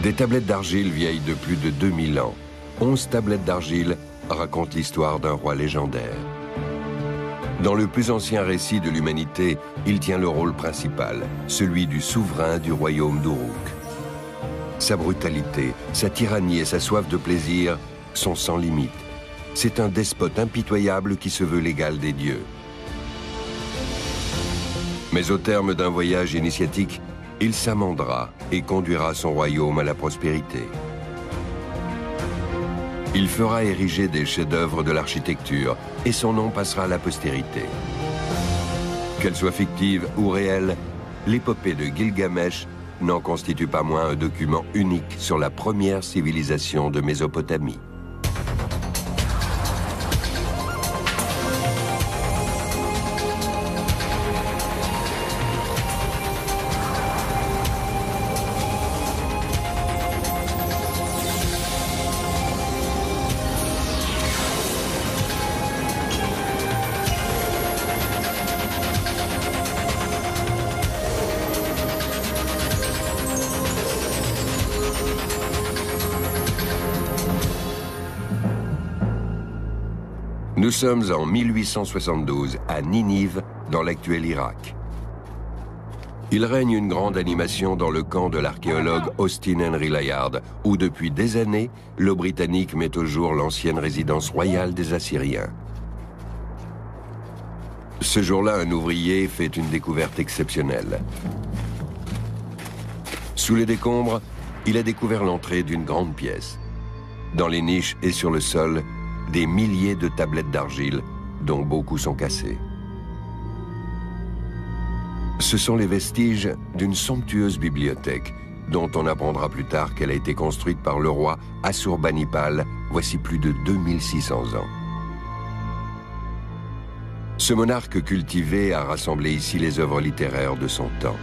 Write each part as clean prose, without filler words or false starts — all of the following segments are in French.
Des tablettes d'argile vieilles de plus de 2000 ans. 11 tablettes d'argile racontent l'histoire d'un roi légendaire. Dans le plus ancien récit de l'humanité, il tient le rôle principal, celui du souverain du royaume d'Uruk. Sa brutalité, sa tyrannie et sa soif de plaisir sont sans limite. C'est un despote impitoyable qui se veut l'égal des dieux. Mais au terme d'un voyage initiatique, il s'amendera et conduira son royaume à la prospérité. Il fera ériger des chefs-d'œuvre de l'architecture et son nom passera à la postérité. Qu'elle soit fictive ou réelle, l'épopée de Gilgamesh n'en constitue pas moins un document unique sur la première civilisation de Mésopotamie. Nous sommes en 1872 à Ninive, dans l'actuel Irak. Il règne une grande animation dans le camp de l'archéologue Austin Henry Layard, où depuis des années, le Britannique met au jour l'ancienne résidence royale des Assyriens. Ce jour-là, un ouvrier fait une découverte exceptionnelle. Sous les décombres, il a découvert l'entrée d'une grande pièce. Dans les niches et sur le sol, des milliers de tablettes d'argile, dont beaucoup sont cassées. Ce sont les vestiges d'une somptueuse bibliothèque, dont on apprendra plus tard qu'elle a été construite par le roi Assurbanipal, voici plus de 2600 ans. Ce monarque cultivé a rassemblé ici les œuvres littéraires de son temps.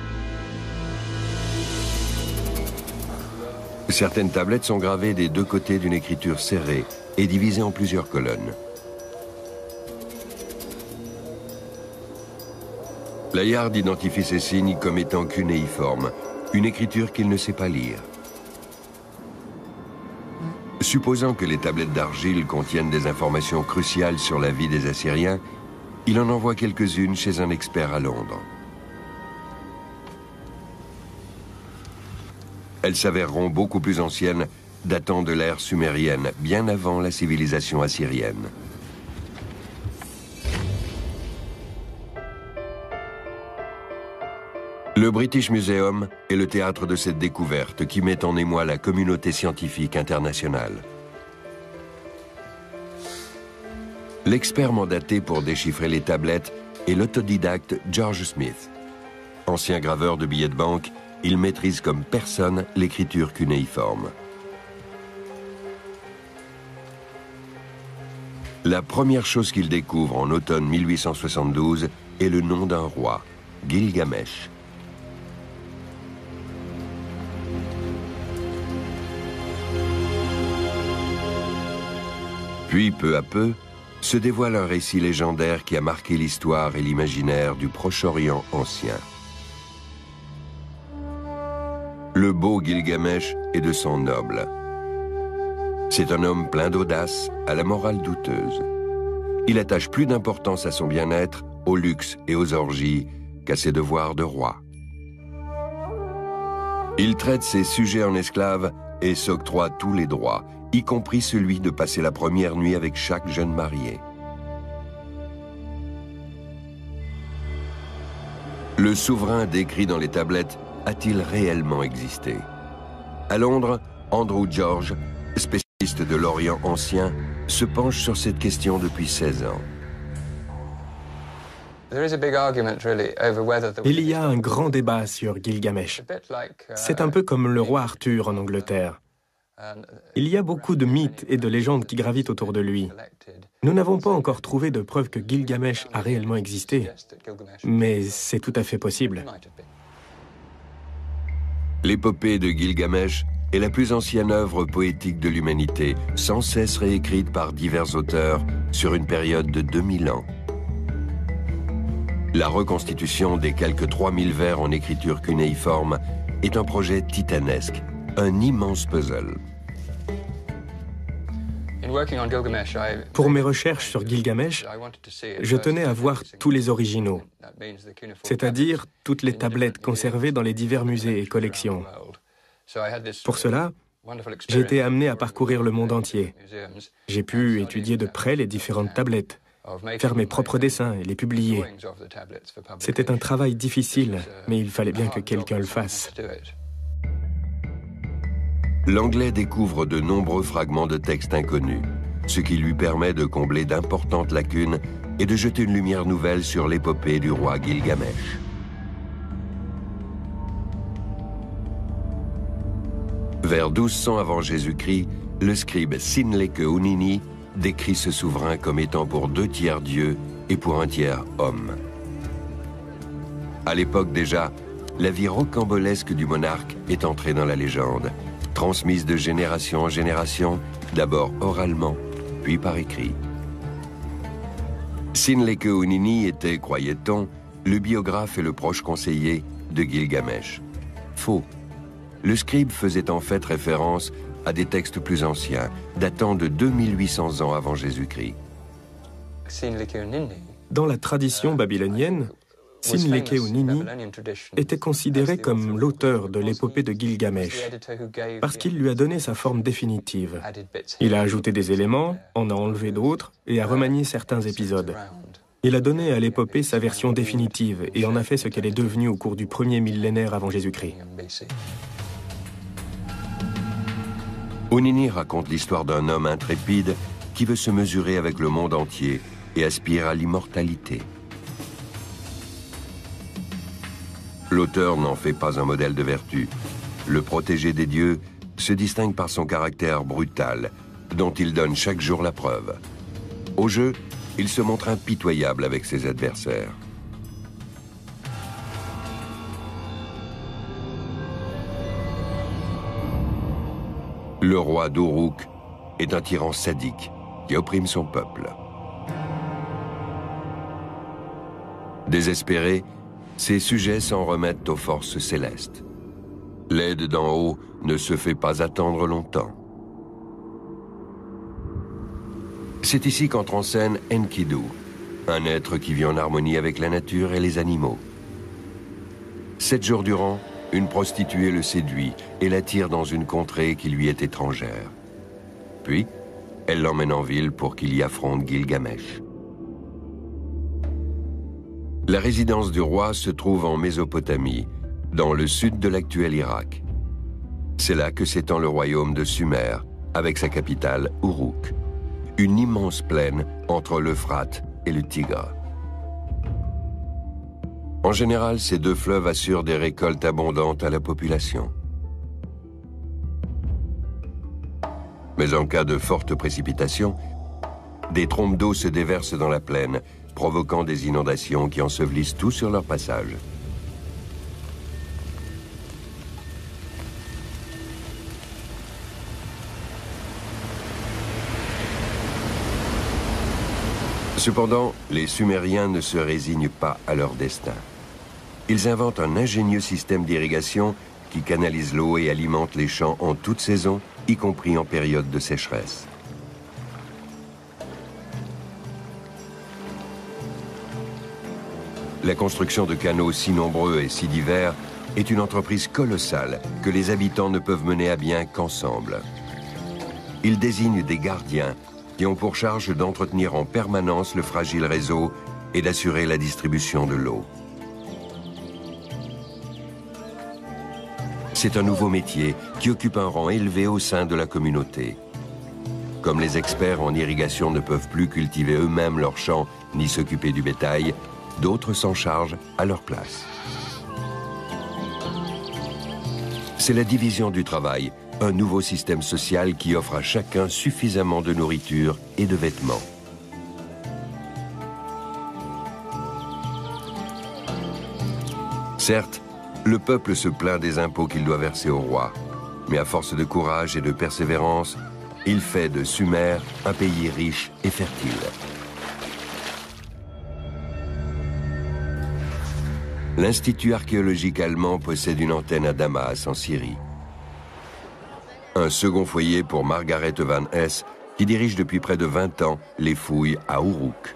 Certaines tablettes sont gravées des deux côtés d'une écriture serrée et divisée en plusieurs colonnes. Layard identifie ces signes comme étant cunéiformes, une écriture qu'il ne sait pas lire. Supposant que les tablettes d'argile contiennent des informations cruciales sur la vie des Assyriens, il en envoie quelques-unes chez un expert à Londres. Elles s'avéreront beaucoup plus anciennes, datant de l'ère sumérienne, bien avant la civilisation assyrienne. Le British Museum est le théâtre de cette découverte qui met en émoi la communauté scientifique internationale. L'expert mandaté pour déchiffrer les tablettes est l'autodidacte George Smith. Ancien graveur de billets de banque, il maîtrise comme personne l'écriture cunéiforme. La première chose qu'il découvre en automne 1872 est le nom d'un roi, Gilgamesh. Puis, peu à peu, se dévoile un récit légendaire qui a marqué l'histoire et l'imaginaire du Proche-Orient ancien. Le beau Gilgamesh est de sang noble. C'est un homme plein d'audace, à la morale douteuse. Il attache plus d'importance à son bien-être, au luxe et aux orgies qu'à ses devoirs de roi. Il traite ses sujets en esclaves et s'octroie tous les droits, y compris celui de passer la première nuit avec chaque jeune marié. Le souverain décrit dans les tablettes a-t-il réellement existé? À Londres, Andrew George, spécialiste de l'Orient ancien, se penche sur cette question depuis 16 ans. Il y a un grand débat sur Gilgamesh. C'est un peu comme le roi Arthur en Angleterre. Il y a beaucoup de mythes et de légendes qui gravitent autour de lui. Nous n'avons pas encore trouvé de preuve que Gilgamesh a réellement existé, mais c'est tout à fait possible. L'épopée de Gilgamesh est la plus ancienne œuvre poétique de l'humanité, sans cesse réécrite par divers auteurs sur une période de 2000 ans. La reconstitution des quelques 3000 vers en écriture cunéiforme est un projet titanesque, un immense puzzle. Pour mes recherches sur Gilgamesh, je tenais à voir tous les originaux, c'est-à-dire toutes les tablettes conservées dans les divers musées et collections. Pour cela, j'ai été amené à parcourir le monde entier. J'ai pu étudier de près les différentes tablettes, faire mes propres dessins et les publier. C'était un travail difficile, mais il fallait bien que quelqu'un le fasse. L'Anglais découvre de nombreux fragments de textes inconnus, ce qui lui permet de combler d'importantes lacunes et de jeter une lumière nouvelle sur l'épopée du roi Gilgamesh. Vers 1200 avant Jésus-Christ, le scribe Sinleque-Unini décrit ce souverain comme étant pour 2 tiers Dieu et pour 1 tiers homme. À l'époque déjà, la vie rocambolesque du monarque est entrée dans la légende, transmise de génération en génération, d'abord oralement, puis par écrit. Sinleque-Unini était, croyait-on, le biographe et le proche conseiller de Gilgamesh. Faux. Le scribe faisait en fait référence à des textes plus anciens, datant de 2800 ans avant Jésus-Christ. Dans la tradition babylonienne, Sinleque-Unini était considéré comme l'auteur de l'épopée de Gilgamesh, parce qu'il lui a donné sa forme définitive. Il a ajouté des éléments, en a enlevé d'autres et a remanié certains épisodes. Il a donné à l'épopée sa version définitive et en a fait ce qu'elle est devenue au cours du premier millénaire avant Jésus-Christ. Unini raconte l'histoire d'un homme intrépide qui veut se mesurer avec le monde entier et aspire à l'immortalité. L'auteur n'en fait pas un modèle de vertu. Le protégé des dieux se distingue par son caractère brutal, dont il donne chaque jour la preuve. Au jeu, il se montre impitoyable avec ses adversaires. Le roi d'Uruk est un tyran sadique qui opprime son peuple. Désespérés, ses sujets s'en remettent aux forces célestes. L'aide d'en haut ne se fait pas attendre longtemps. C'est ici qu'entre en scène Enkidu, un être qui vit en harmonie avec la nature et les animaux. 7 jours durant, une prostituée le séduit et l'attire dans une contrée qui lui est étrangère. Puis, elle l'emmène en ville pour qu'il y affronte Gilgamesh. La résidence du roi se trouve en Mésopotamie, dans le sud de l'actuel Irak. C'est là que s'étend le royaume de Sumer, avec sa capitale Uruk, une immense plaine entre l'Euphrate et le Tigre. En général, ces 2 fleuves assurent des récoltes abondantes à la population. Mais en cas de fortes précipitations, des trombes d'eau se déversent dans la plaine, provoquant des inondations qui ensevelissent tout sur leur passage. Cependant, les Sumériens ne se résignent pas à leur destin. Ils inventent un ingénieux système d'irrigation qui canalise l'eau et alimente les champs en toute saison, y compris en période de sécheresse. La construction de canaux si nombreux et si divers est une entreprise colossale que les habitants ne peuvent mener à bien qu'ensemble. Ils désignent des gardiens qui ont pour charge d'entretenir en permanence le fragile réseau et d'assurer la distribution de l'eau. C'est un nouveau métier qui occupe un rang élevé au sein de la communauté. Comme les experts en irrigation ne peuvent plus cultiver eux-mêmes leurs champs ni s'occuper du bétail, d'autres s'en chargent à leur place. C'est la division du travail, un nouveau système social qui offre à chacun suffisamment de nourriture et de vêtements. Certes, le peuple se plaint des impôts qu'il doit verser au roi, mais à force de courage et de persévérance, il fait de Sumer un pays riche et fertile. L'Institut archéologique allemand possède une antenne à Damas, en Syrie. Un second foyer pour Margaret Van Hess, qui dirige depuis près de 20 ans les fouilles à Uruk.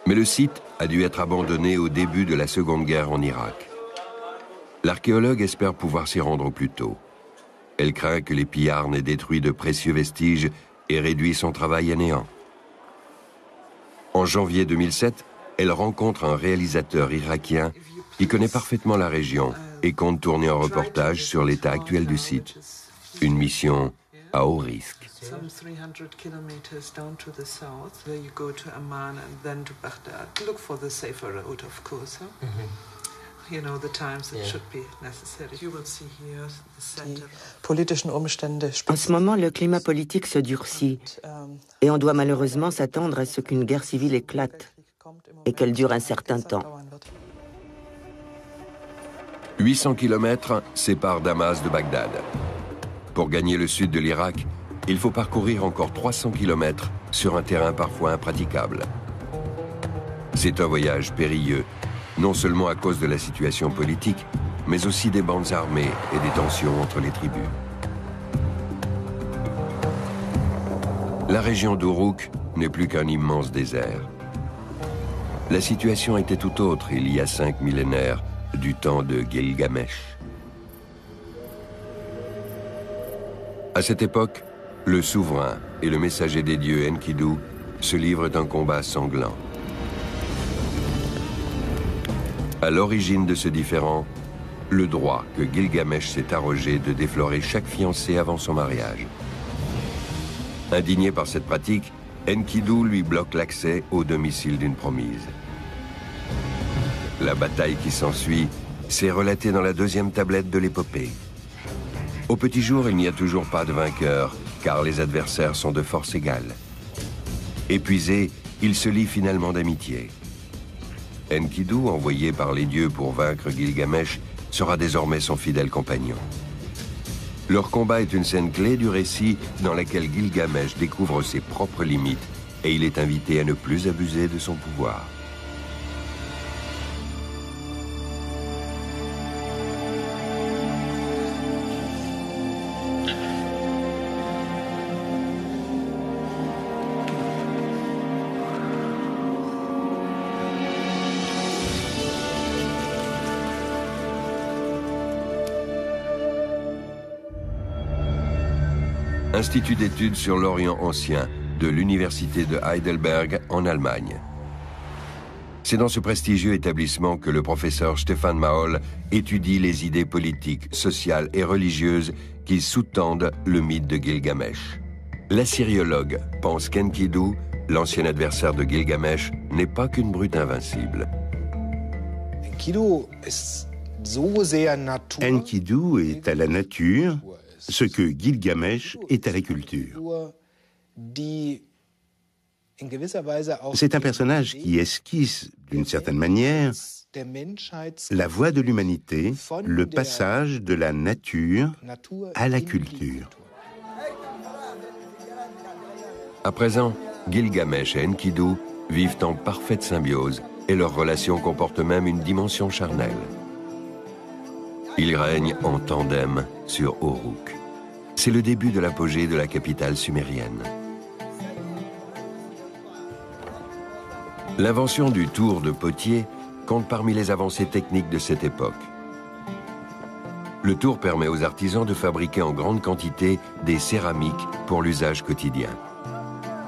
Mais le site a dû être abandonné au début de la Seconde Guerre en Irak. L'archéologue espère pouvoir s'y rendre au plus tôt. Elle craint que les pillards n'aient détruit de précieux vestiges et réduit son travail à néant. En janvier 2007, elle rencontre un réalisateur irakien qui connaît parfaitement la région et compte tourner un reportage sur l'état actuel du site. Une mission à haut risque. En ce moment, le climat politique se durcit et on doit malheureusement s'attendre à ce qu'une guerre civile éclate et qu'elle dure un certain temps. 800 km séparent Damas de Bagdad. Pour gagner le sud de l'Irak, il faut parcourir encore 300 km sur un terrain parfois impraticable. C'est un voyage périlleux, non seulement à cause de la situation politique, mais aussi des bandes armées et des tensions entre les tribus. La région d'Uruk n'est plus qu'un immense désert. La situation était tout autre il y a 5 millénaires, du temps de Gilgamesh. À cette époque, le souverain et le messager des dieux Enkidu se livrent un combat sanglant. À l'origine de ce différend, le droit que Gilgamesh s'est arrogé de déflorer chaque fiancé avant son mariage. Indigné par cette pratique, Enkidu lui bloque l'accès au domicile d'une promise. La bataille qui s'ensuit s'est relatée dans la 2e tablette de l'épopée. Au petit jour, il n'y a toujours pas de vainqueur, car les adversaires sont de force égale. Épuisé, il se lie finalement d'amitié. Enkidu, envoyé par les dieux pour vaincre Gilgamesh, sera désormais son fidèle compagnon. Leur combat est une scène clé du récit dans laquelle Gilgamesh découvre ses propres limites et il est invité à ne plus abuser de son pouvoir. Institut d'études sur l'Orient ancien de l'Université de Heidelberg en Allemagne. C'est dans ce prestigieux établissement que le professeur Stefan Maol étudie les idées politiques, sociales et religieuses qui sous-tendent le mythe de Gilgamesh. L'assyriologue pense qu'Enkidu, l'ancien adversaire de Gilgamesh, n'est pas qu'une brute invincible. Enkidu est à la nature ce que Gilgamesh est à la culture. C'est un personnage qui esquisse, d'une certaine manière, la voie de l'humanité, le passage de la nature à la culture. À présent, Gilgamesh et Enkidu vivent en parfaite symbiose et leur relation comporte même une dimension charnelle. Ils règnent en tandem sur Uruk. C'est le début de l'apogée de la capitale sumérienne. L'invention du tour de potier compte parmi les avancées techniques de cette époque. Le tour permet aux artisans de fabriquer en grande quantité des céramiques pour l'usage quotidien.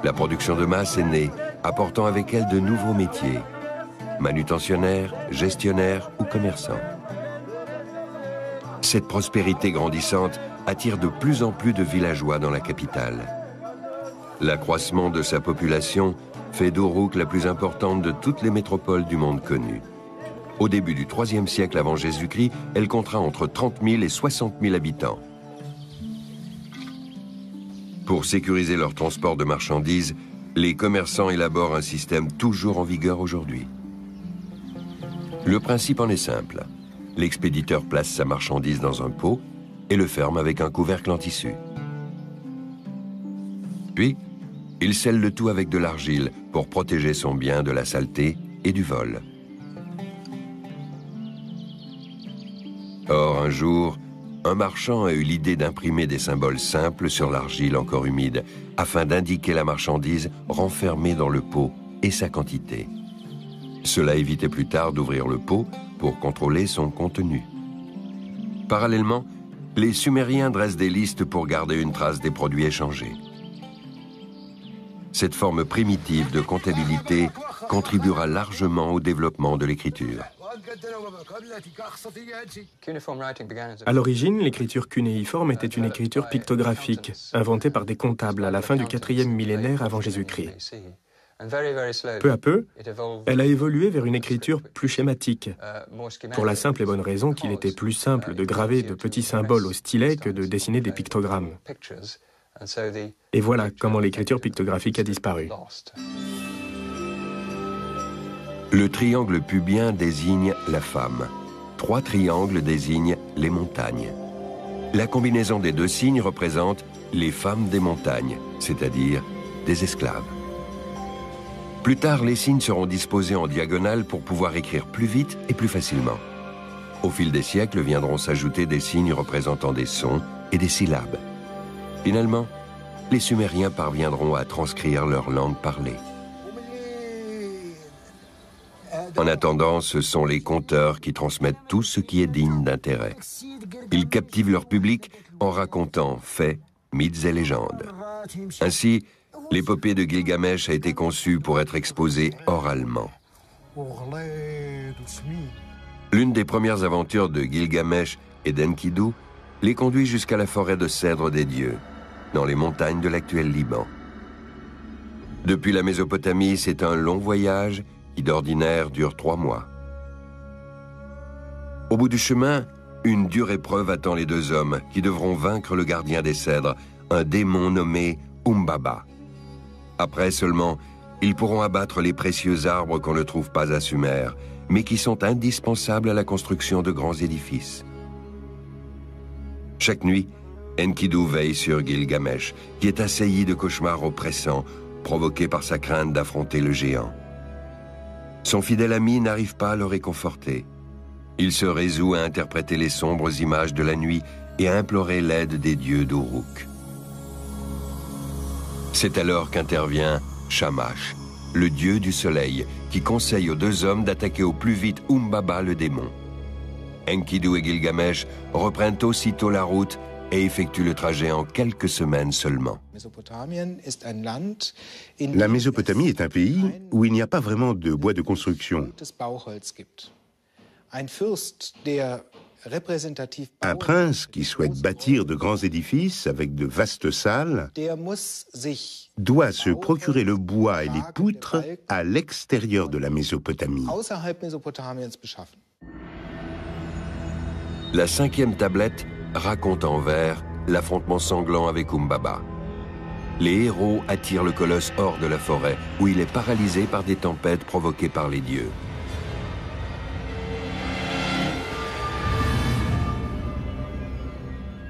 La production de masse est née, apportant avec elle de nouveaux métiers, manutentionnaires, gestionnaires ou commerçants. Cette prospérité grandissante attire de plus en plus de villageois dans la capitale. L'accroissement de sa population fait d'Uruk la plus importante de toutes les métropoles du monde connu. Au début du IIIe siècle avant Jésus-Christ, elle comptera entre 30 000 et 60 000 habitants. Pour sécuriser leur transport de marchandises, les commerçants élaborent un système toujours en vigueur aujourd'hui. Le principe en est simple. L'expéditeur place sa marchandise dans un pot et le ferme avec un couvercle en tissu. Puis, il scelle le tout avec de l'argile pour protéger son bien de la saleté et du vol. Or, un jour, un marchand a eu l'idée d'imprimer des symboles simples sur l'argile encore humide, afin d'indiquer la marchandise renfermée dans le pot et sa quantité. Cela évitait plus tard d'ouvrir le pot pour contrôler son contenu. Parallèlement, les Sumériens dressent des listes pour garder une trace des produits échangés. Cette forme primitive de comptabilité contribuera largement au développement de l'écriture. À l'origine, l'écriture cunéiforme était une écriture pictographique, inventée par des comptables à la fin du 4e millénaire avant Jésus-Christ. Peu à peu, elle a évolué vers une écriture plus schématique, pour la simple et bonne raison qu'il était plus simple de graver de petits symboles au stylet que de dessiner des pictogrammes. Et voilà comment l'écriture pictographique a disparu. Le triangle pubien désigne la femme. 3 triangles désignent les montagnes. La combinaison des 2 signes représente les femmes des montagnes, c'est-à-dire des esclaves. Plus tard, les signes seront disposés en diagonale pour pouvoir écrire plus vite et plus facilement. Au fil des siècles viendront s'ajouter des signes représentant des sons et des syllabes. Finalement, les Sumériens parviendront à transcrire leur langue parlée. En attendant, ce sont les conteurs qui transmettent tout ce qui est digne d'intérêt. Ils captivent leur public en racontant faits, mythes et légendes. Ainsi, l'épopée de Gilgamesh a été conçue pour être exposée oralement. L'une des premières aventures de Gilgamesh et d'Enkidu les conduit jusqu'à la forêt de cèdres des dieux, dans les montagnes de l'actuel Liban. Depuis la Mésopotamie, c'est un long voyage qui d'ordinaire dure 3 mois. Au bout du chemin, une dure épreuve attend les 2 hommes qui devront vaincre le gardien des cèdres, un démon nommé Umbaba. Après seulement, ils pourront abattre les précieux arbres qu'on ne trouve pas à Sumer, mais qui sont indispensables à la construction de grands édifices. Chaque nuit, Enkidu veille sur Gilgamesh, qui est assailli de cauchemars oppressants, provoqués par sa crainte d'affronter le géant. Son fidèle ami n'arrive pas à le réconforter. Il se résout à interpréter les sombres images de la nuit et à implorer l'aide des dieux d'Uruk. C'est alors qu'intervient Shamash, le dieu du soleil, qui conseille aux 2 hommes d'attaquer au plus vite Umbaba le démon. Enkidu et Gilgamesh reprennent aussitôt la route et effectuent le trajet en quelques semaines seulement. La Mésopotamie est un pays où il n'y a pas vraiment de bois de construction. Un prince qui souhaite bâtir de grands édifices avec de vastes salles doit se procurer le bois et les poutres à l'extérieur de la Mésopotamie. La 5e tablette raconte en vers l'affrontement sanglant avec Umbaba. Les héros attirent le colosse hors de la forêt, où il est paralysé par des tempêtes provoquées par les dieux.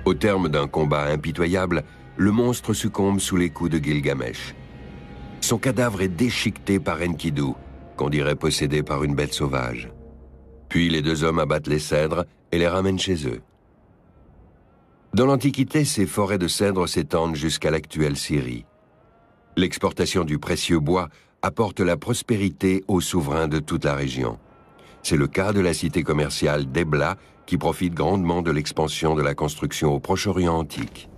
Au terme d'un combat impitoyable, le monstre succombe sous les coups de Gilgamesh. Son cadavre est déchiqueté par Enkidu, qu'on dirait possédé par une bête sauvage. Puis les 2 hommes abattent les cèdres et les ramènent chez eux. Dans l'Antiquité, ces forêts de cèdres s'étendent jusqu'à l'actuelle Syrie. L'exportation du précieux bois apporte la prospérité aux souverains de toute la région. C'est le cas de la cité commerciale d'Ebla, qui profite grandement de l'expansion de la construction au Proche-Orient antique.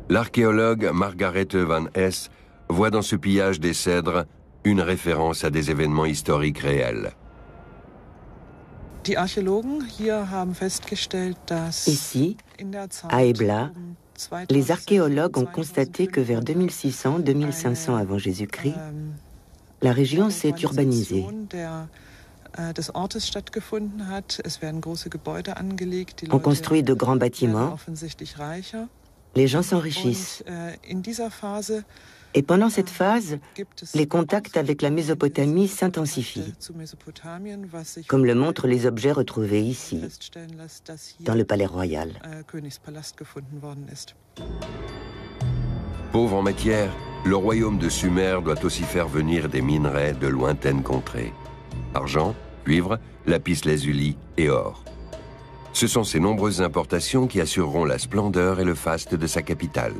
L'archéologue Margaret Van Hess voit dans ce pillage des cèdres une référence à des événements historiques réels. Ici, à Ebla, les archéologues ont constaté que vers 2600-2500 avant Jésus-Christ, la région s'est urbanisée. On construit de grands bâtiments, les gens s'enrichissent. Et pendant cette phase, les contacts avec la Mésopotamie s'intensifient, comme le montrent les objets retrouvés ici, dans le palais royal. Pauvre en matière, le royaume de Sumer doit aussi faire venir des minerais de lointaines contrées. argent, cuivre, lapis-lazuli et or. Ce sont ces nombreuses importations qui assureront la splendeur et le faste de sa capitale.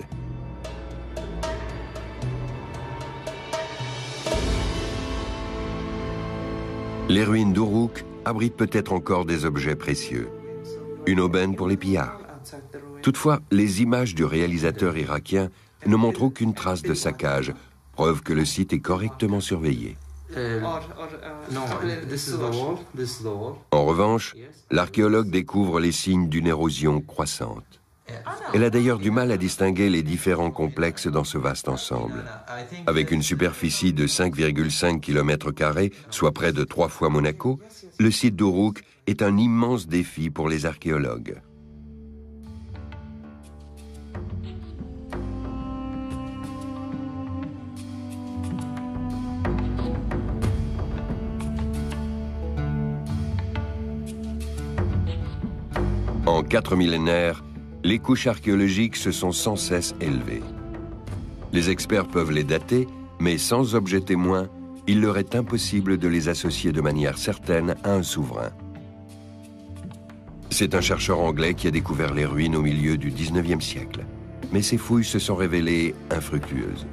Les ruines d'Uruk abritent peut-être encore des objets précieux. Une aubaine pour les pillards. Toutefois, les images du réalisateur irakien ne montrent aucune trace de saccage, preuve que le site est correctement surveillé. En revanche, l'archéologue découvre les signes d'une érosion croissante. Elle a d'ailleurs du mal à distinguer les différents complexes dans ce vaste ensemble. Avec une superficie de 5,5 km², soit près de 3 fois Monaco, le site d'Uruk est un immense défi pour les archéologues. En 4 millénaires, les couches archéologiques se sont sans cesse élevées. Les experts peuvent les dater, mais sans objet témoin, il leur est impossible de les associer de manière certaine à un souverain. C'est un chercheur anglais qui a découvert les ruines au milieu du 19e siècle. Mais ces fouilles se sont révélées infructueuses.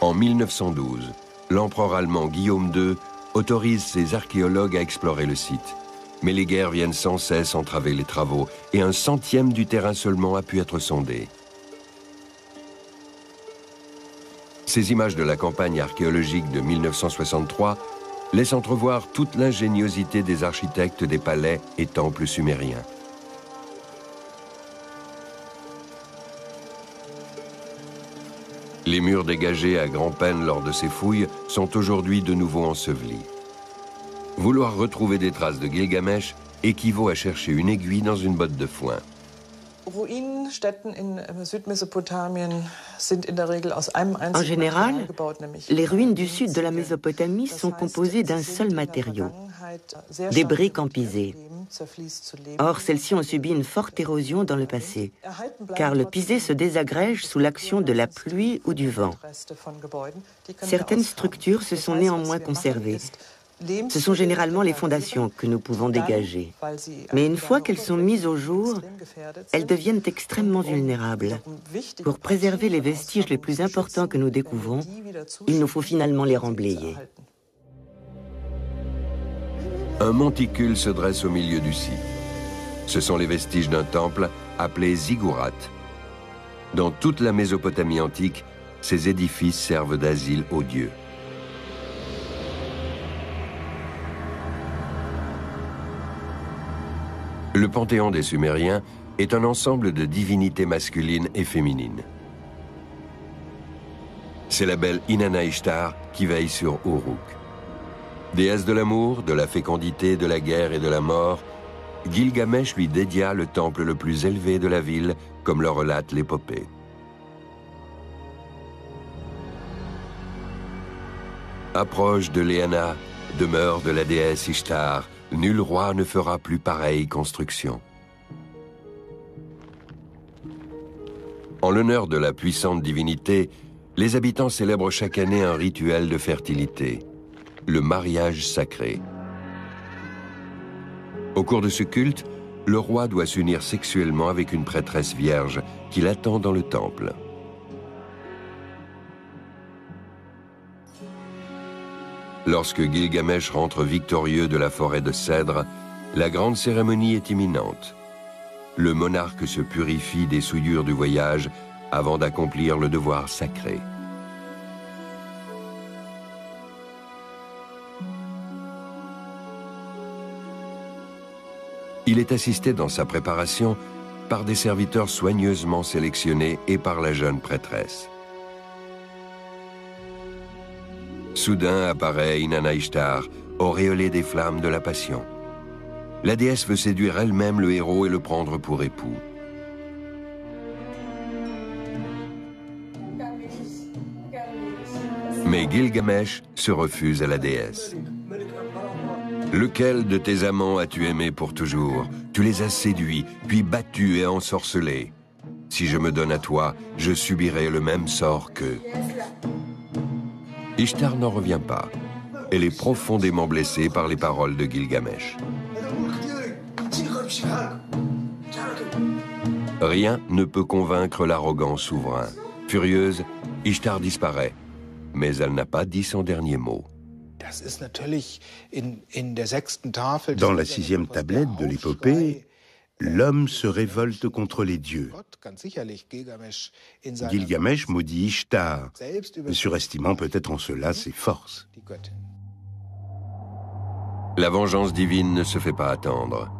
En 1912, l'empereur allemand Guillaume II autorise ses archéologues à explorer le site. Mais les guerres viennent sans cesse entraver les travaux et 1/100 du terrain seulement a pu être sondé. Ces images de la campagne archéologique de 1963 laissent entrevoir toute l'ingéniosité des architectes des palais et temples sumériens. Les murs dégagés à grand-peine lors de ces fouilles sont aujourd'hui de nouveau ensevelis. Vouloir retrouver des traces de Gilgamesh équivaut à chercher une aiguille dans une botte de foin. En général, les ruines du sud de la Mésopotamie sont composées d'un seul matériau, des briques empisées. Or, celles-ci ont subi une forte érosion dans le passé, car le pisé se désagrège sous l'action de la pluie ou du vent. Certaines structures se sont néanmoins conservées. Ce sont généralement les fondations que nous pouvons dégager. Mais une fois qu'elles sont mises au jour, elles deviennent extrêmement vulnérables. Pour préserver les vestiges les plus importants que nous découvrons, il nous faut finalement les remblayer. Un monticule se dresse au milieu du site. Ce sont les vestiges d'un temple appelé ziggurat. Dans toute la Mésopotamie antique, ces édifices servent d'asile aux dieux. Le panthéon des Sumériens est un ensemble de divinités masculines et féminines. C'est la belle Inanna Ishtar qui veille sur Uruk. Déesse de l'amour, de la fécondité, de la guerre et de la mort, Gilgamesh lui dédia le temple le plus élevé de la ville, comme le relate l'épopée. Approche de Léana, demeure de la déesse Ishtar, nul roi ne fera plus pareille construction. En l'honneur de la puissante divinité, les habitants célèbrent chaque année un rituel de fertilité, le mariage sacré. Au cours de ce culte, le roi doit s'unir sexuellement avec une prêtresse vierge qui l'attend dans le temple. Lorsque Gilgamesh rentre victorieux de la forêt de cèdres, la grande cérémonie est imminente. Le monarque se purifie des souillures du voyage avant d'accomplir le devoir sacré. Il est assisté dans sa préparation par des serviteurs soigneusement sélectionnés et par la jeune prêtresse. Soudain apparaît Inanna Ishtar, auréolée des flammes de la passion. La déesse veut séduire elle-même le héros et le prendre pour époux. Mais Gilgamesh se refuse à la déesse. « Lequel de tes amants as-tu aimé pour toujours? Tu les as séduits, puis battus et ensorcelés. Si je me donne à toi, je subirai le même sort qu'eux. » Ishtar n'en revient pas. Elle est profondément blessée par les paroles de Gilgamesh. Rien ne peut convaincre l'arrogant souverain. Furieuse, Ishtar disparaît, mais elle n'a pas dit son dernier mot. Dans la 6e tablette de l'épopée, l'homme se révolte contre les dieux. Gilgamesh maudit Ishtar, surestimant peut-être en cela ses forces. La vengeance divine ne se fait pas attendre.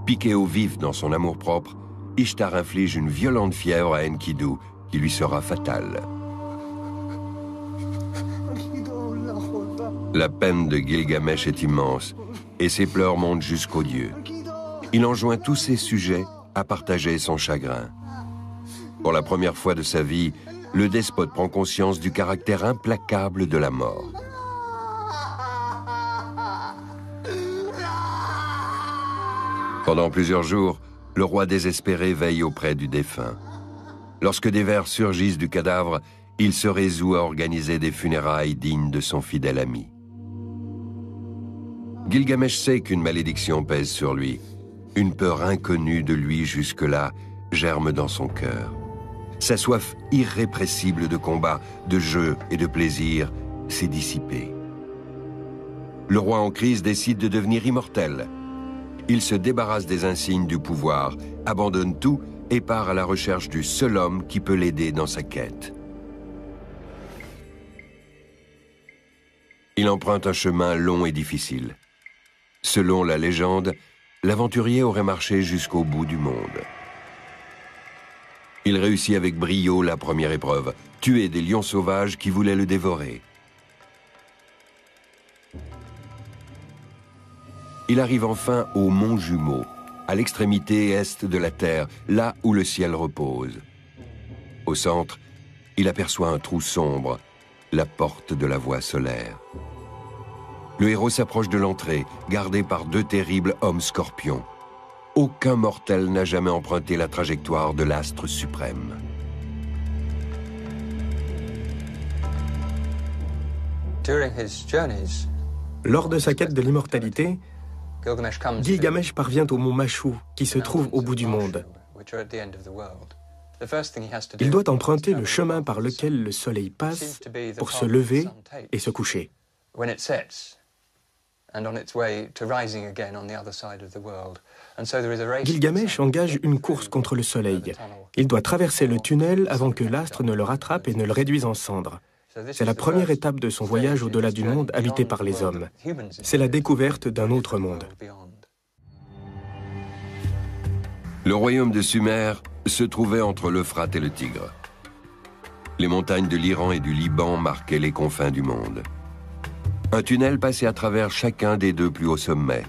Piquée au vif dans son amour-propre, Ishtar inflige une violente fièvre à Enkidu qui lui sera fatale. La peine de Gilgamesh est immense et ses pleurs montent jusqu'aux dieux. Il enjoint tous ses sujets à partager son chagrin. Pour la première fois de sa vie, le despote prend conscience du caractère implacable de la mort. Pendant plusieurs jours, le roi désespéré veille auprès du défunt. Lorsque des vers surgissent du cadavre, il se résout à organiser des funérailles dignes de son fidèle ami. Gilgamesh sait qu'une malédiction pèse sur lui. Une peur inconnue de lui jusque-là germe dans son cœur. Sa soif irrépressible de combat, de jeu et de plaisir s'est dissipée. Le roi en crise décide de devenir immortel. Il se débarrasse des insignes du pouvoir, abandonne tout et part à la recherche du seul homme qui peut l'aider dans sa quête. Il emprunte un chemin long et difficile. Selon la légende, l'aventurier aurait marché jusqu'au bout du monde. Il réussit avec brio la première épreuve, tuer des lions sauvages qui voulaient le dévorer. Il arrive enfin au mont Jumeau, à l'extrémité est de la Terre, là où le ciel repose. Au centre, il aperçoit un trou sombre, la porte de la voie solaire. Le héros s'approche de l'entrée, gardé par 2 terribles hommes scorpions. Aucun mortel n'a jamais emprunté la trajectoire de l'astre suprême. Lors de sa quête de l'immortalité, Gilgamesh parvient au mont Machu, qui se trouve au bout du monde. Il doit emprunter le chemin par lequel le soleil passe pour se lever et se coucher. Gilgamesh engage une course contre le soleil. Il doit traverser le tunnel avant que l'astre ne le rattrape et ne le réduise en cendres. C'est la première étape de son voyage au-delà du monde habité par les hommes. C'est la découverte d'un autre monde. Le royaume de Sumer se trouvait entre l'Euphrate et le Tigre. Les montagnes de l'Iran et du Liban marquaient les confins du monde. Un tunnel passait à travers chacun des 2 plus hauts sommets.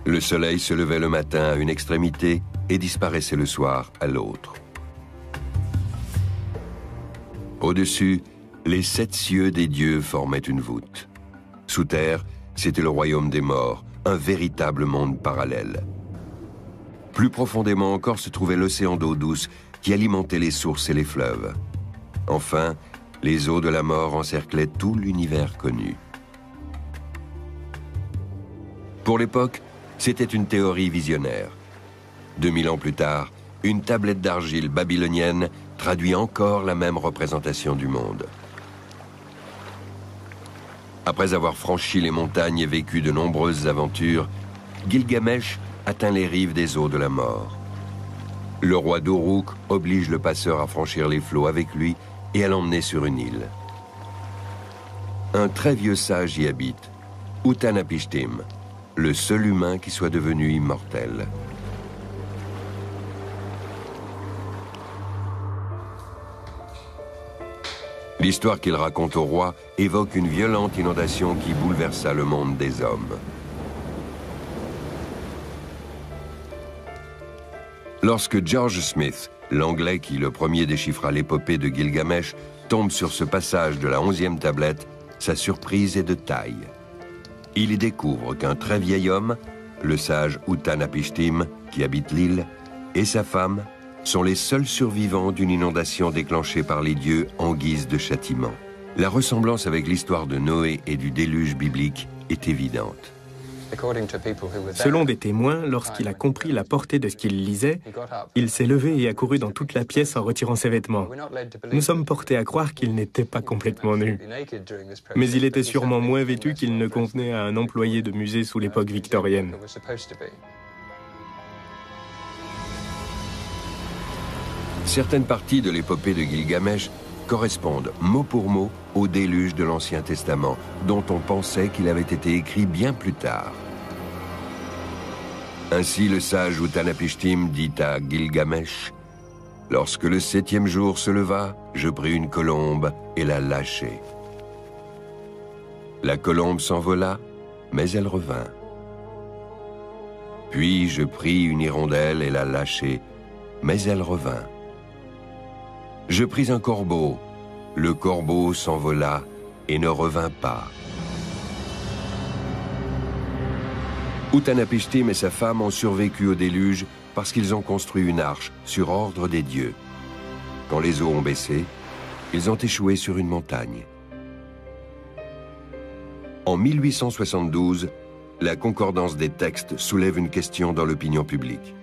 Le soleil se levait le matin à une extrémité et disparaissait le soir à l'autre. Au-dessus, les 7 cieux des dieux formaient une voûte. Sous terre, c'était le royaume des morts, un véritable monde parallèle. Plus profondément encore se trouvait l'océan d'eau douce qui alimentait les sources et les fleuves. Enfin, les eaux de la mort encerclaient tout l'univers connu. Pour l'époque, c'était une théorie visionnaire. 2000 ans plus tard, une tablette d'argile babylonienne traduit encore la même représentation du monde. Après avoir franchi les montagnes et vécu de nombreuses aventures, Gilgamesh atteint les rives des eaux de la mort. Le roi d'Uruk oblige le passeur à franchir les flots avec lui et à l'emmener sur une île. Un très vieux sage y habite, Utanapishtim, le seul humain qui soit devenu immortel. L'histoire qu'il raconte au roi évoque une violente inondation qui bouleversa le monde des hommes. Lorsque George Smith, l'Anglais qui le premier déchiffra l'épopée de Gilgamesh, tombe sur ce passage de la 11e tablette, sa surprise est de taille. Il y découvre qu'un très vieil homme, le sage Utanapishtim, qui habite l'île, et sa femme sont les seuls survivants d'une inondation déclenchée par les dieux en guise de châtiment. La ressemblance avec l'histoire de Noé et du déluge biblique est évidente. Selon des témoins, lorsqu'il a compris la portée de ce qu'il lisait, il s'est levé et a couru dans toute la pièce en retirant ses vêtements. Nous sommes portés à croire qu'il n'était pas complètement nu. Mais il était sûrement moins vêtu qu'il ne convenait à un employé de musée sous l'époque victorienne. Certaines parties de l'épopée de Gilgamesh correspondent mot pour mot au déluge de l'Ancien Testament, dont on pensait qu'il avait été écrit bien plus tard. Ainsi, le sage Utanapishtim dit à Gilgamesh: « Lorsque le 7e jour se leva, je pris une colombe et la lâchai. La colombe s'envola, mais elle revint. Puis je pris une hirondelle et la lâchai, mais elle revint. Je pris un corbeau, le corbeau s'envola et ne revint pas. » Utanapishtim et sa femme ont survécu au déluge parce qu'ils ont construit une arche sur ordre des dieux. Quand les eaux ont baissé, ils ont échoué sur une montagne. En 1872, la concordance des textes soulève une question dans l'opinion publique.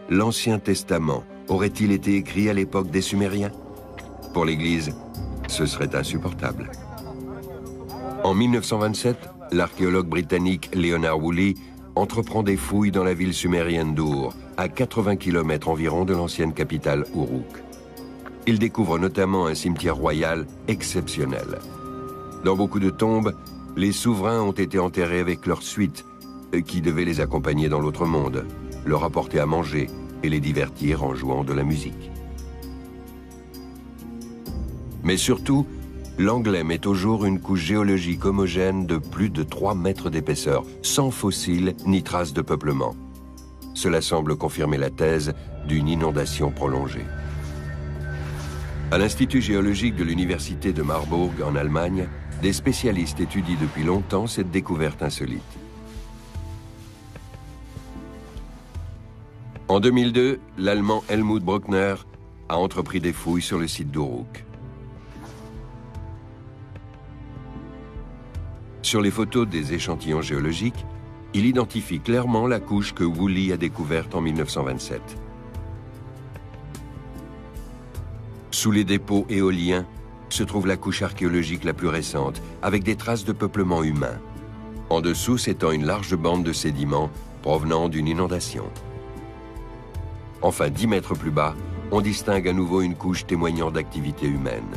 L'Ancien Testament aurait-il été écrit à l'époque des Sumériens? Pour l'Église, ce serait insupportable. En 1927, l'archéologue britannique Leonard Woolley entreprend des fouilles dans la ville sumérienne d'Ur, à 80 km environ de l'ancienne capitale Uruk. Il découvre notamment un cimetière royal exceptionnel. Dans beaucoup de tombes, les souverains ont été enterrés avec leurs suites, qui devaient les accompagner dans l'autre monde, leur apporter à manger et les divertir en jouant de la musique. Mais surtout, l'Anglais met au jour une couche géologique homogène de plus de 3 mètres d'épaisseur, sans fossiles ni traces de peuplement. Cela semble confirmer la thèse d'une inondation prolongée. À l'Institut géologique de l'Université de Marburg, en Allemagne, des spécialistes étudient depuis longtemps cette découverte insolite. En 2002, l'Allemand Helmut Bruckner a entrepris des fouilles sur le site d'Uruk. Sur les photos des échantillons géologiques, il identifie clairement la couche que Woolley a découverte en 1927. Sous les dépôts éoliens se trouve la couche archéologique la plus récente, avec des traces de peuplement humain. En dessous s'étend une large bande de sédiments provenant d'une inondation. Enfin, 10 mètres plus bas, on distingue à nouveau une couche témoignant d'activité humaine.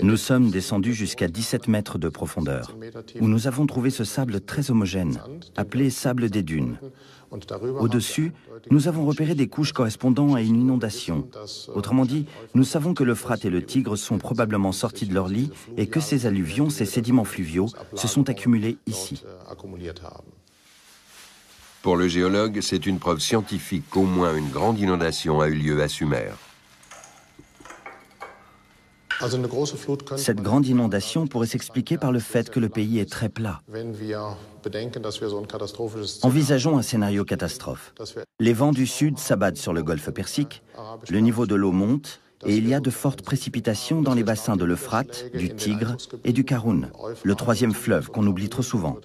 Nous sommes descendus jusqu'à 17 mètres de profondeur, où nous avons trouvé ce sable très homogène, appelé sable des dunes. Au-dessus, nous avons repéré des couches correspondant à une inondation. Autrement dit, nous savons que l'Euphrate et le Tigre sont probablement sortis de leur lit et que ces alluvions, ces sédiments fluviaux, se sont accumulés ici. Pour le géologue, c'est une preuve scientifique qu'au moins une grande inondation a eu lieu à Sumer. Cette grande inondation pourrait s'expliquer par le fait que le pays est très plat. Envisageons un scénario catastrophe. Les vents du sud s'abattent sur le golfe Persique, le niveau de l'eau monte et il y a de fortes précipitations dans les bassins de l'Euphrate, du Tigre et du Karun, le troisième fleuve qu'on oublie trop souvent.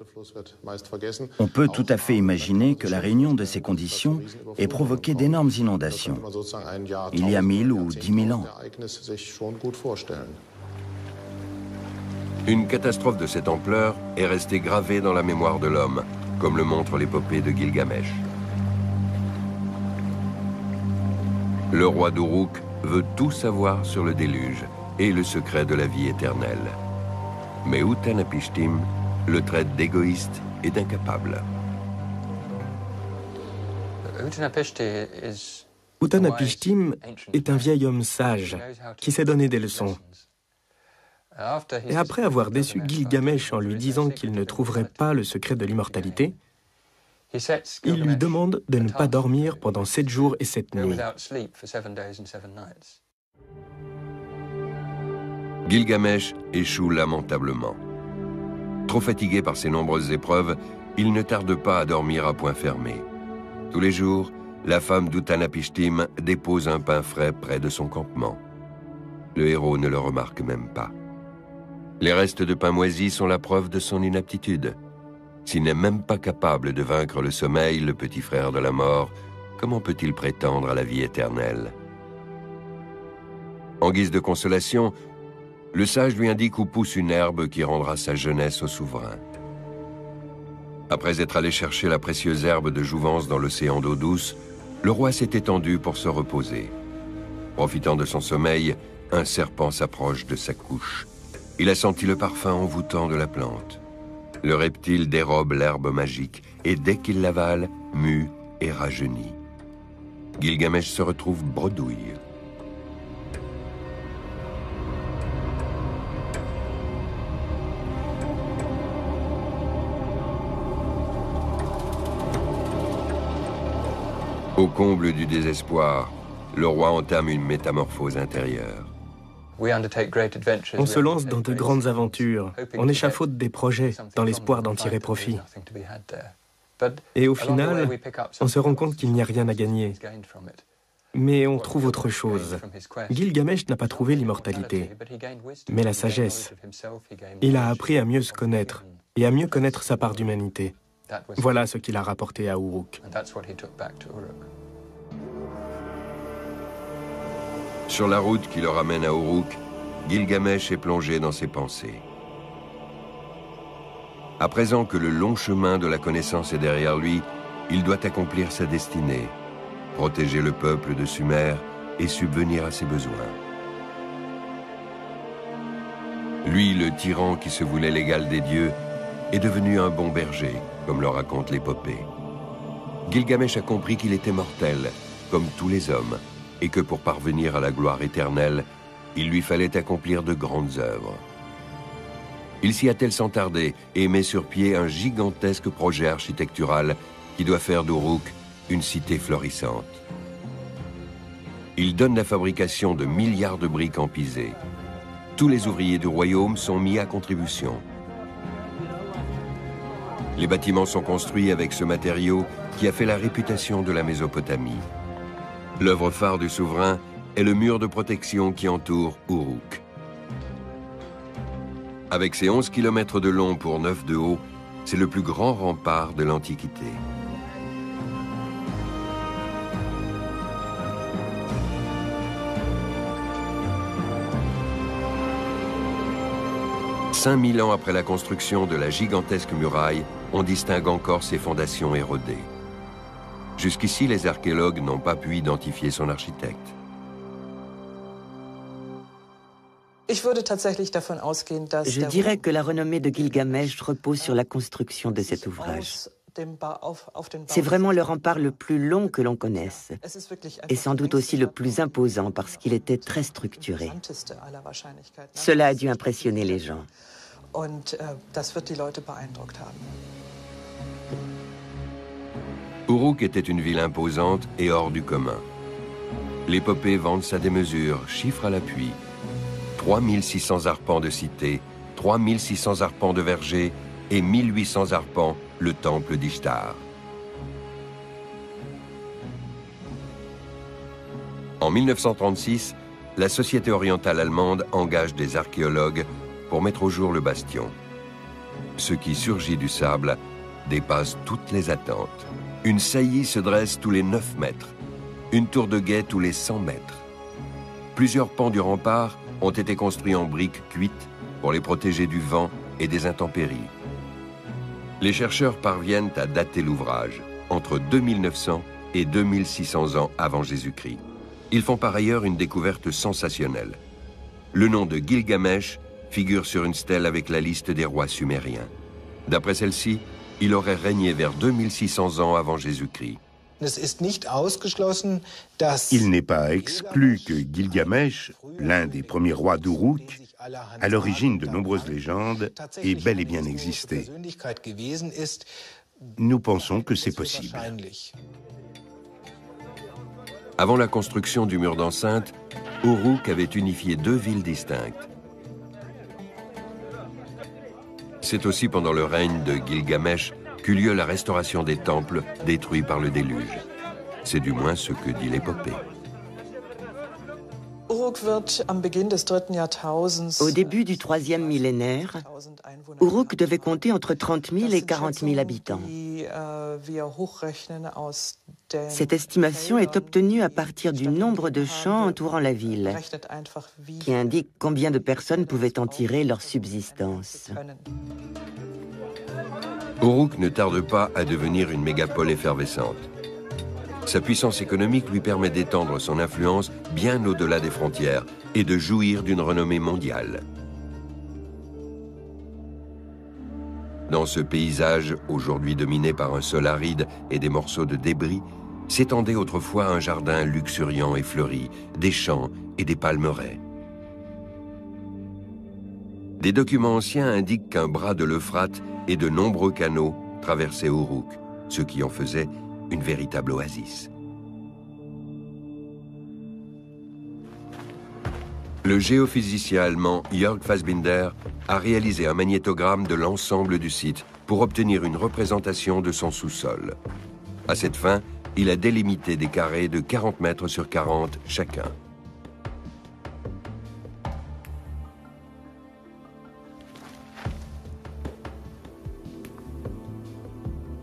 On peut tout à fait imaginer que la réunion de ces conditions ait provoqué d'énormes inondations, il y a 1000 ou 10 000 ans. Une catastrophe de cette ampleur est restée gravée dans la mémoire de l'homme, comme le montre l'épopée de Gilgamesh. Le roi d'Uruk veut tout savoir sur le déluge et le secret de la vie éternelle. Mais Utanapishtim le traite d'égoïste et d'incapable. Utanapishtim est un vieil homme sage qui sait donner des leçons. Et après avoir déçu Gilgamesh en lui disant qu'il ne trouverait pas le secret de l'immortalité, il lui demande de ne pas dormir pendant 7 jours et 7 nuits. Gilgamesh échoue lamentablement. Trop fatigué par ses nombreuses épreuves, il ne tarde pas à dormir à point fermé. Tous les jours, la femme d'Utanapishtim dépose un pain frais près de son campement. Le héros ne le remarque même pas. Les restes de pain moisi sont la preuve de son inaptitude. S'il n'est même pas capable de vaincre le sommeil, le petit frère de la mort, comment peut-il prétendre à la vie éternelle? En guise de consolation, le sage lui indique où pousse une herbe qui rendra sa jeunesse au souverain. Après être allé chercher la précieuse herbe de jouvence dans l'océan d'eau douce, le roi s'est étendu pour se reposer. Profitant de son sommeil, un serpent s'approche de sa couche. Il a senti le parfum envoûtant de la plante. Le reptile dérobe l'herbe magique et dès qu'il l'avale, mue et rajeunit. Gilgamesh se retrouve bredouille. Au comble du désespoir, le roi entame une métamorphose intérieure. On se lance dans de grandes aventures, on échafaude des projets dans l'espoir d'en tirer profit. Et au final, on se rend compte qu'il n'y a rien à gagner. Mais on trouve autre chose. Gilgamesh n'a pas trouvé l'immortalité, mais la sagesse. Il a appris à mieux se connaître et à mieux connaître sa part d'humanité. Voilà ce qu'il a rapporté à Uruk. Sur la route qui le ramène à Uruk, Gilgamesh est plongé dans ses pensées. À présent que le long chemin de la connaissance est derrière lui, il doit accomplir sa destinée, protéger le peuple de Sumer et subvenir à ses besoins. Lui, le tyran qui se voulait l'égal des dieux, est devenu un bon berger, comme le raconte l'épopée. Gilgamesh a compris qu'il était mortel, comme tous les hommes, et que pour parvenir à la gloire éternelle, il lui fallait accomplir de grandes œuvres. Il s'y attelle sans tarder et met sur pied un gigantesque projet architectural qui doit faire d'Uruk une cité florissante. Il donne la fabrication de milliards de briques en pisé. Tous les ouvriers du royaume sont mis à contribution. Les bâtiments sont construits avec ce matériau qui a fait la réputation de la Mésopotamie. L'œuvre phare du souverain est le mur de protection qui entoure Uruk. Avec ses 11 km de long pour 9 de haut, c'est le plus grand rempart de l'Antiquité. « 5000 ans après la construction de la gigantesque muraille, on distingue encore ses fondations érodées. Jusqu'ici, les archéologues n'ont pas pu identifier son architecte. Je dirais que la renommée de Gilgamesh repose sur la construction de cet ouvrage. C'est vraiment le rempart le plus long que l'on connaisse, et sans doute aussi le plus imposant parce qu'il était très structuré. Cela a dû impressionner les gens. Uruk était une ville imposante et hors du commun. L'épopée vante sa démesure, chiffre à l'appui. 3600 arpents de cité, 3600 arpents de verger et 1800 arpents le temple d'Ishtar. En 1936, la Société orientale allemande engage des archéologues pour mettre au jour le bastion. Ce qui surgit du sable dépasse toutes les attentes. Une saillie se dresse tous les 9 mètres, une tour de guet tous les 100 mètres. Plusieurs pans du rempart ont été construits en briques cuites pour les protéger du vent et des intempéries. Les chercheurs parviennent à dater l'ouvrage entre 2900 et 2600 ans avant Jésus-Christ. Ils font par ailleurs une découverte sensationnelle. Le nom de Gilgamesh figure sur une stèle avec la liste des rois sumériens. D'après celle-ci, il aurait régné vers 2600 ans avant Jésus-Christ. Il n'est pas exclu que Gilgamesh, l'un des premiers rois d'Uruk, à l'origine de nombreuses légendes, ait bel et bien existé. Nous pensons que c'est possible. Avant la construction du mur d'enceinte, Uruk avait unifié 2 villes distinctes. C'est aussi pendant le règne de Gilgamesh qu'eut lieu la restauration des temples détruits par le déluge. C'est du moins ce que dit l'épopée. Au début du troisième millénaire, Uruk devait compter entre 30 000 et 40 000 habitants. Cette estimation est obtenue à partir du nombre de champs entourant la ville, qui indique combien de personnes pouvaient en tirer leur subsistance. Uruk ne tarde pas à devenir une mégapole effervescente. Sa puissance économique lui permet d'étendre son influence bien au-delà des frontières et de jouir d'une renommée mondiale. Dans ce paysage, aujourd'hui dominé par un sol aride et des morceaux de débris, s'étendait autrefois un jardin luxuriant et fleuri, des champs et des palmeraies. Des documents anciens indiquent qu'un bras de l'Euphrate et de nombreux canaux traversaient Uruk, ce qui en faisait une véritable oasis. Le géophysicien allemand Jörg Fassbinder a réalisé un magnétogramme de l'ensemble du site pour obtenir une représentation de son sous-sol. À cette fin, il a délimité des carrés de 40 mètres sur 40 chacun.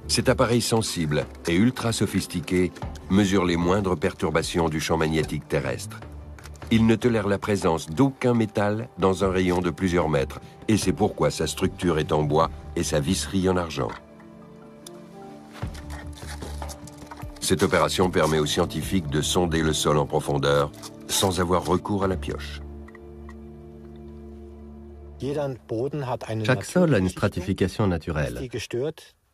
Cet appareil sensible et ultra sophistiqué mesure les moindres perturbations du champ magnétique terrestre. Il ne tolère la présence d'aucun métal dans un rayon de plusieurs mètres, et c'est pourquoi sa structure est en bois et sa visserie en argent. Cette opération permet aux scientifiques de sonder le sol en profondeur sans avoir recours à la pioche. Chaque sol a une stratification naturelle.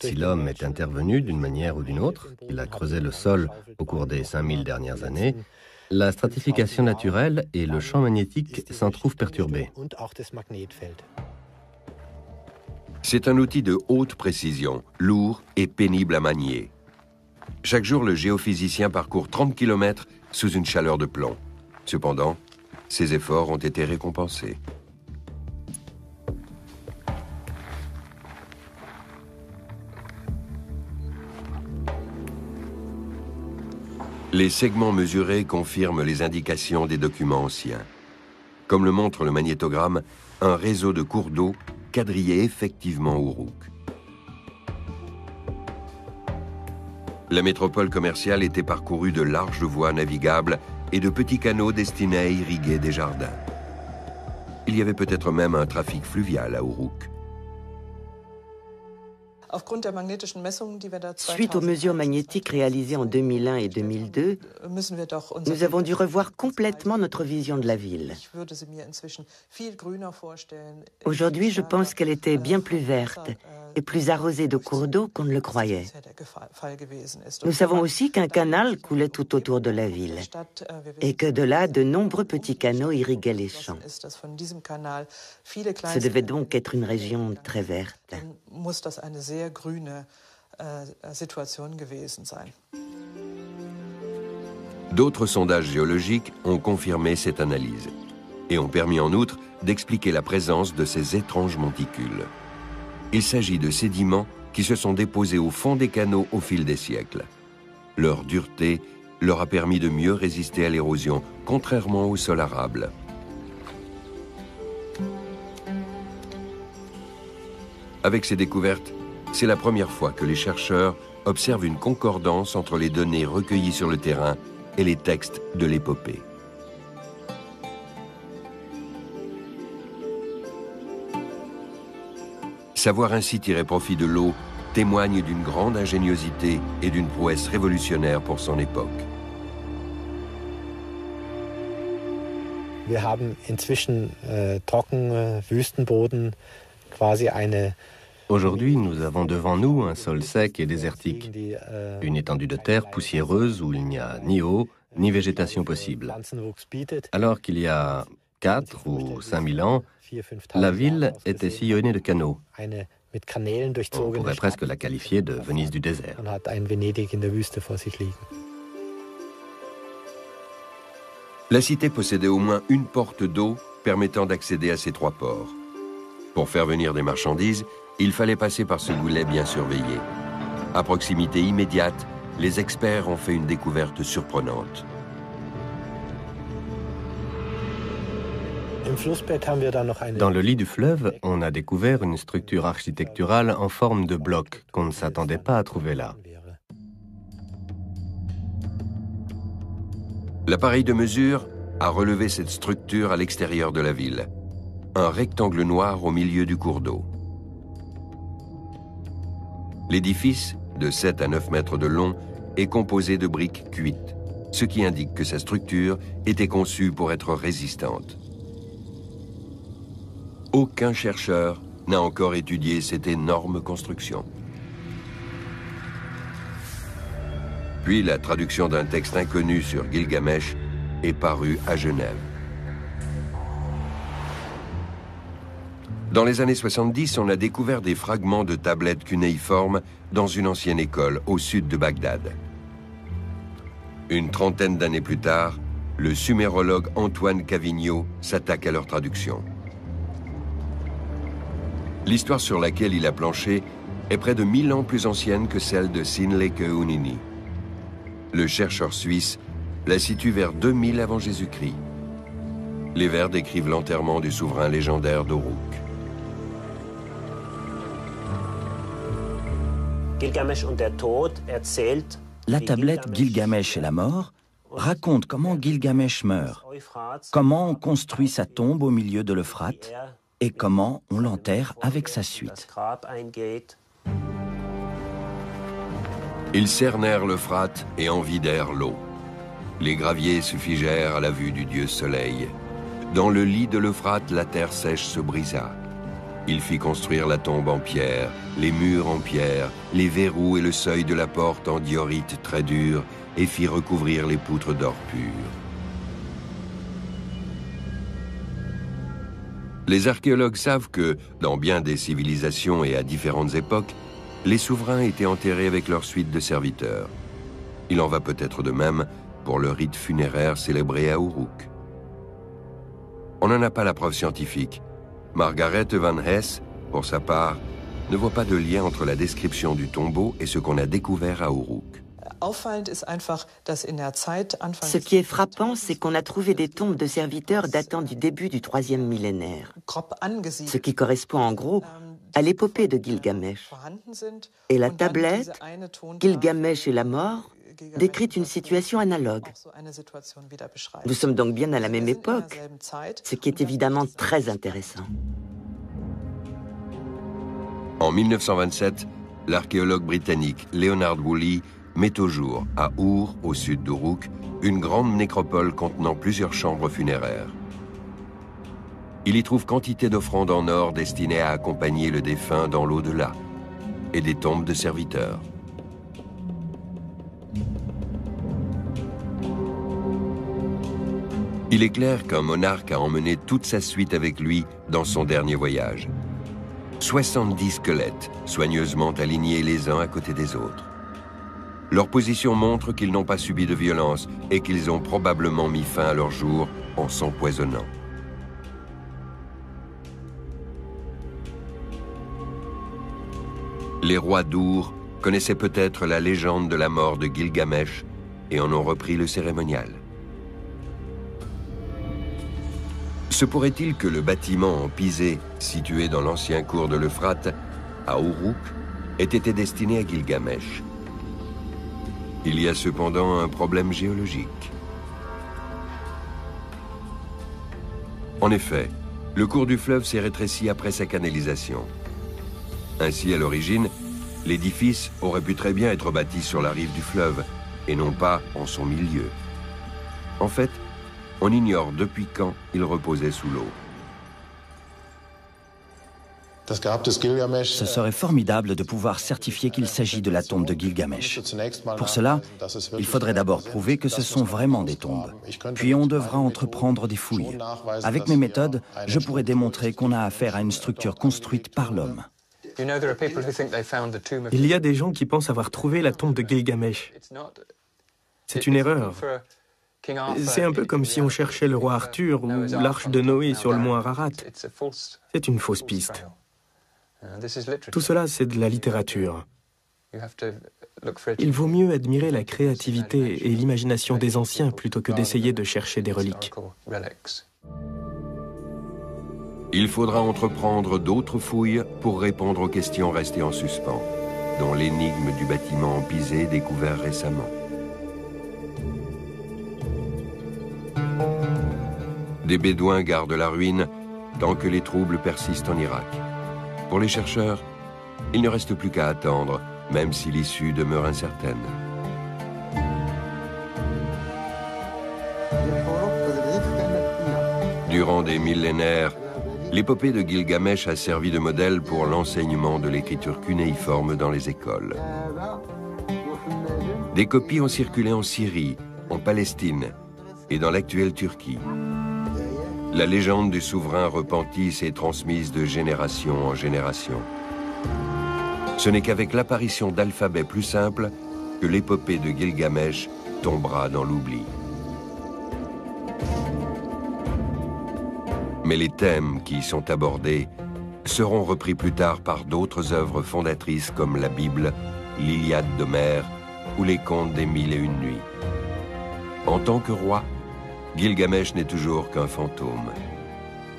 Si l'homme est intervenu d'une manière ou d'une autre, qu'il a creusé le sol au cours des 5000 dernières années, la stratification naturelle et le champ magnétique s'en trouvent perturbés. C'est un outil de haute précision, lourd et pénible à manier. Chaque jour, le géophysicien parcourt 30 km sous une chaleur de plomb. Cependant, ses efforts ont été récompensés. Les segments mesurés confirment les indications des documents anciens. Comme le montre le magnétogramme, un réseau de cours d'eau quadrillait effectivement Uruk. La métropole commerciale était parcourue de larges voies navigables et de petits canaux destinés à irriguer des jardins. Il y avait peut-être même un trafic fluvial à Uruk. Suite aux mesures magnétiques réalisées en 2001 et 2002, nous avons dû revoir complètement notre vision de la ville. Aujourd'hui, je pense qu'elle était bien plus verte et plus arrosée de cours d'eau qu'on ne le croyait. Nous savons aussi qu'un canal coulait tout autour de la ville et que de là, de nombreux petits canaux irriguaient les champs. Ce devait donc être une région très verte. D'autres sondages géologiques ont confirmé cette analyse et ont permis en outre d'expliquer la présence de ces étranges monticules. Il s'agit de sédiments qui se sont déposés au fond des canaux au fil des siècles. Leur dureté leur a permis de mieux résister à l'érosion, contrairement au sol arable. Avec ces découvertes, c'est la première fois que les chercheurs observent une concordance entre les données recueillies sur le terrain et les textes de l'épopée. Savoir ainsi tirer profit de l'eau témoigne d'une grande ingéniosité et d'une prouesse révolutionnaire pour son époque. Wir haben inzwischen trocken Wüstenboden, quasi eine. Aujourd'hui, nous avons devant nous un sol sec et désertique, une étendue de terre poussiéreuse où il n'y a ni eau, ni végétation possible. Alors qu'il y a 4 ou 5 000 ans, la ville était sillonnée de canaux. On pourrait presque la qualifier de Venise du désert. La cité possédait au moins une porte d'eau permettant d'accéder à ces 3 ports. Pour faire venir des marchandises, il fallait passer par ce goulet bien surveillé. À proximité immédiate, les experts ont fait une découverte surprenante. Dans le lit du fleuve, on a découvert une structure architecturale en forme de bloc qu'on ne s'attendait pas à trouver là. L'appareil de mesure a relevé cette structure à l'extérieur de la ville. Un rectangle noir au milieu du cours d'eau. L'édifice, de 7 à 9 mètres de long, est composé de briques cuites, ce qui indique que sa structure était conçue pour être résistante. Aucun chercheur n'a encore étudié cette énorme construction. Puis la traduction d'un texte inconnu sur Gilgamesh est parue à Genève. Dans les années 70, on a découvert des fragments de tablettes cunéiformes dans une ancienne école au sud de Bagdad. Une trentaine d'années plus tard, le sumérologue Antoine Cavigno s'attaque à leur traduction. L'histoire sur laquelle il a planché est près de 1000 ans plus ancienne que celle de Sinleke Unini. Le chercheur suisse la situe vers 2000 avant Jésus-Christ. Les vers décrivent l'enterrement du souverain légendaire d'Uruk. La tablette Gilgamesh et la mort raconte comment Gilgamesh meurt, comment on construit sa tombe au milieu de l'Euphrate et comment on l'enterre avec sa suite. Ils cernèrent l'Euphrate et en vidèrent l'eau. Les graviers se figèrent à la vue du dieu soleil. Dans le lit de l'Euphrate, la terre sèche se brisa. Il fit construire la tombe en pierre, les murs en pierre, les verrous et le seuil de la porte en diorite très dur, et fit recouvrir les poutres d'or pur. Les archéologues savent que, dans bien des civilisations et à différentes époques, les souverains étaient enterrés avec leur suite de serviteurs. Il en va peut-être de même pour le rite funéraire célébré à Uruk. On n'en a pas la preuve scientifique. Margaret van Hess, pour sa part, ne voit pas de lien entre la description du tombeau et ce qu'on a découvert à Uruk. Ce qui est frappant, c'est qu'on a trouvé des tombes de serviteurs datant du début du 3e millénaire, ce qui correspond en gros à l'épopée de Gilgamesh. Et la tablette, Gilgamesh et la mort, décrit une situation analogue. Nous sommes donc bien à la même époque, ce qui est évidemment très intéressant. En 1927, l'archéologue britannique Leonard Woolley met au jour, à Our, au sud d'Uruk, une grande nécropole contenant plusieurs chambres funéraires. Il y trouve quantité d'offrandes en or destinées à accompagner le défunt dans l'au-delà, et des tombes de serviteurs. Il est clair qu'un monarque a emmené toute sa suite avec lui dans son dernier voyage. 70 squelettes, soigneusement alignés les uns à côté des autres. Leur position montre qu'ils n'ont pas subi de violence et qu'ils ont probablement mis fin à leur jour en s'empoisonnant. Les rois d'Ur connaissaient peut-être la légende de la mort de Gilgamesh et en ont repris le cérémonial. Se pourrait-il que le bâtiment en pisé, situé dans l'ancien cours de l'Euphrate, à Uruk, ait été destiné à Gilgamesh? Il y a cependant un problème géologique. En effet, le cours du fleuve s'est rétréci après sa canalisation. Ainsi, à l'origine, l'édifice aurait pu très bien être bâti sur la rive du fleuve, et non pas en son milieu. En fait, on ignore depuis quand il reposait sous l'eau. Ce serait formidable de pouvoir certifier qu'il s'agit de la tombe de Gilgamesh. Pour cela, il faudrait d'abord prouver que ce sont vraiment des tombes. Puis on devra entreprendre des fouilles. Avec mes méthodes, je pourrais démontrer qu'on a affaire à une structure construite par l'homme. Il y a des gens qui pensent avoir trouvé la tombe de Gilgamesh. C'est une erreur. C'est un peu comme si on cherchait le roi Arthur ou l'arche de Noé sur le mont Ararat. C'est une fausse piste. Tout cela, c'est de la littérature. Il vaut mieux admirer la créativité et l'imagination des anciens plutôt que d'essayer de chercher des reliques. Il faudra entreprendre d'autres fouilles pour répondre aux questions restées en suspens, dont l'énigme du bâtiment en pisé découvert récemment. Des Bédouins gardent la ruine tant que les troubles persistent en Irak. Pour les chercheurs, il ne reste plus qu'à attendre, même si l'issue demeure incertaine. Durant des millénaires, l'épopée de Gilgamesh a servi de modèle pour l'enseignement de l'écriture cunéiforme dans les écoles. Des copies ont circulé en Syrie, en Palestine et dans l'actuelle Turquie. La légende du souverain repenti s'est transmise de génération en génération. Ce n'est qu'avec l'apparition d'alphabets plus simples que l'épopée de Gilgamesh tombera dans l'oubli. Mais les thèmes qui y sont abordés seront repris plus tard par d'autres œuvres fondatrices comme la Bible, l'Iliade d'Homère ou les contes des 1001 nuits. En tant que roi, Gilgamesh n'est toujours qu'un fantôme.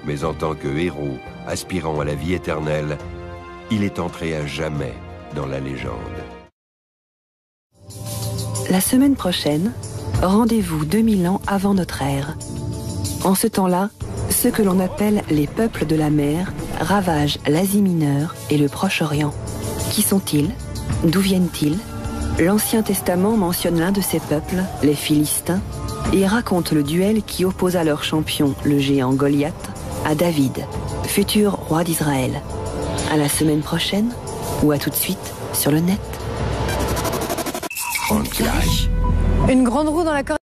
Mais en tant que héros aspirant à la vie éternelle, il est entré à jamais dans la légende. La semaine prochaine, rendez-vous 2000 ans avant notre ère. En ce temps-là, ceux que l'on appelle les peuples de la mer ravagent l'Asie mineure et le Proche-Orient. Qui sont-ils? D'où viennent-ils? L'Ancien Testament mentionne l'un de ces peuples, les Philistins, et raconte le duel qui opposa leur champion, le géant Goliath, à David, futur roi d'Israël. À la semaine prochaine, ou à tout de suite sur le net. Une grande roue dans la corde.